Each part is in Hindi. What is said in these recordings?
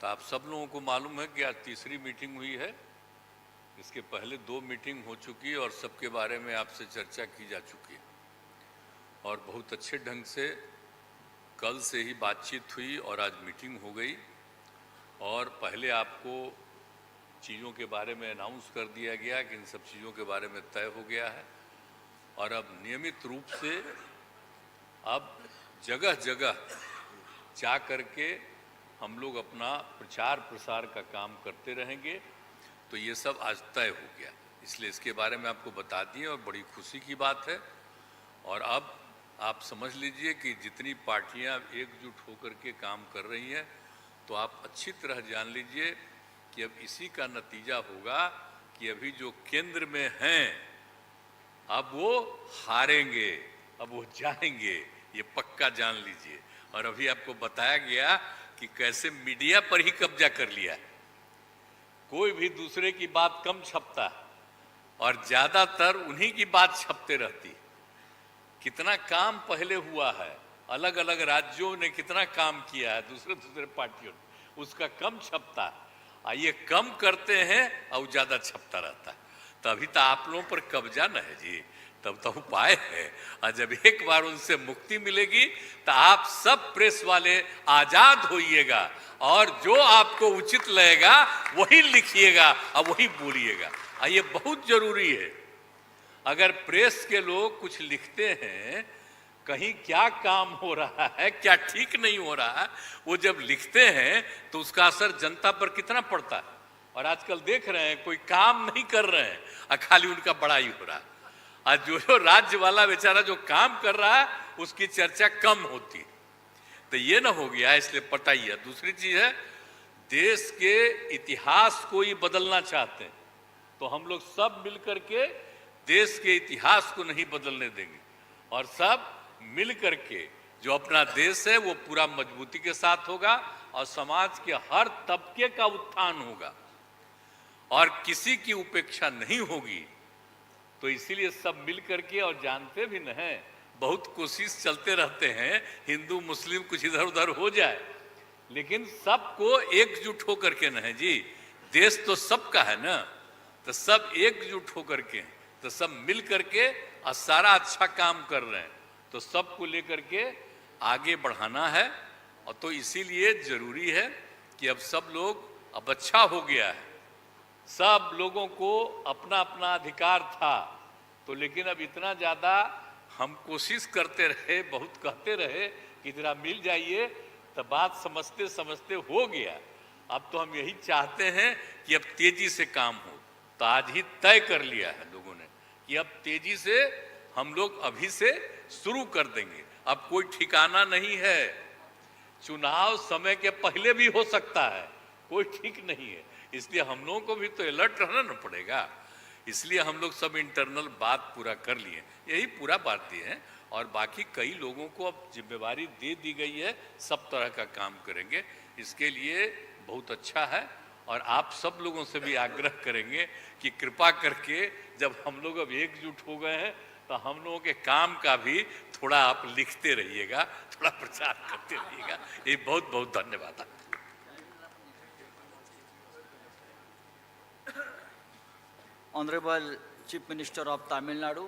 तो आप सब लोगों को मालूम है कि आज तीसरी मीटिंग हुई है। इसके पहले 2 मीटिंग हो चुकी है और सबके बारे में आपसे चर्चा की जा चुकी है और बहुत अच्छे ढंग से कल से ही बातचीत हुई और आज मीटिंग हो गई। और पहले आपको चीज़ों के बारे में अनाउंस कर दिया गया कि इन सब चीज़ों के बारे में तय हो गया है और अब नियमित रूप से अब जगह जगह जा करके हम लोग अपना प्रचार प्रसार का काम करते रहेंगे। तो ये सब आज तय हो गया, इसलिए इसके बारे में आपको बता दिए और बड़ी खुशी की बात है। और अब आप समझ लीजिए कि जितनी पार्टियां एकजुट होकर के काम कर रही हैं, तो आप अच्छी तरह जान लीजिए कि अब इसी का नतीजा होगा कि अभी जो केंद्र में हैं अब वो हारेंगे, अब वो जाएंगे, ये पक्का जान लीजिए। और अभी आपको बताया गया कि कैसे मीडिया पर ही कब्जा कर लिया है, कोई भी दूसरे की बात कम छपता है और ज्यादातर उन्हीं की बात छपते रहती है। कितना काम पहले हुआ है, अलग अलग राज्यों ने कितना काम किया है दूसरे पार्टियों ने, उसका कम छपता है। ये कम करते हैं और ज्यादा छपता रहता है। तभी तो आप लोगों पर कब्जा न है जी, तब तो उपाय है। और जब एक बार उनसे मुक्ति मिलेगी तो आप सब प्रेस वाले आजाद होइएगा और जो आपको उचित लगेगा वही लिखिएगा और वही बोलिएगा। ये बहुत जरूरी है। अगर प्रेस के लोग कुछ लिखते हैं, कहीं क्या काम हो रहा है, क्या ठीक नहीं हो रहा है, वो जब लिखते हैं तो उसका असर जनता पर कितना पड़ता है। और आजकल देख रहे हैं कोई काम नहीं कर रहे हैं और खाली उनका बड़ाई हो रहा है। आज जो राज्य वाला बेचारा जो काम कर रहा है उसकी चर्चा कम होती है। तो ये ना हो गया, इसलिए पटाइए। दूसरी चीज है, देश के इतिहास को ही बदलना चाहते हैं तो हम लोग सब मिलकर के देश के इतिहास को नहीं बदलने देंगे और सब मिल करके जो अपना देश है वो पूरा मजबूती के साथ होगा और समाज के हर तबके का उत्थान होगा और किसी की उपेक्षा नहीं होगी। तो इसीलिए सब मिल करके, और जानते भी न हैं, बहुत कोशिश चलते रहते हैं हिंदू मुस्लिम कुछ इधर उधर हो जाए, लेकिन सबको एकजुट होकर के न है जी, देश तो सबका है ना, तो सब एकजुट होकर के, तो सब मिल करके और सारा अच्छा काम कर रहे हैं, तो सबको लेकर के आगे बढ़ाना है। और तो इसीलिए जरूरी है कि अब सब लोग, अब अच्छा हो गया है, सब लोगों को अपना अपना अधिकार था, तो लेकिन अब इतना ज़्यादा हम कोशिश करते रहे, बहुत कहते रहे कि जरा मिल जाइए, तो बात समझते समझते हो गया। अब तो हम यही चाहते हैं कि अब तेजी से काम हो। तो आज ही तय कर लिया है लोगों ने कि अब तेजी से हम लोग अभी से शुरू कर देंगे। अब कोई ठिकाना नहीं है, चुनाव समय के पहले भी हो सकता है, कोई ठीक नहीं है। इसलिए हम लोगों को भी तो अलर्ट रहना न पड़ेगा। इसलिए हम लोग सब इंटरनल बात पूरा कर लिए, यही पूरा बात दिए हैं। और बाकी कई लोगों को अब जिम्मेवारी दे दी गई है, सब तरह का काम करेंगे। इसके लिए बहुत अच्छा है और आप सब लोगों से भी आग्रह करेंगे कि कृपा करके जब हम लोग अब एकजुट हो गए हैं तो हम लोगों के काम का भी थोड़ा आप लिखते रहिएगा, थोड़ा प्रचार करते रहिएगा। ये बहुत बहुत धन्यवाद। Honorable Chief Minister of Tamil Nadu,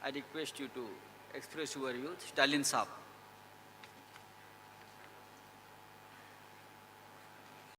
I request you to express your views. Stalin Saab.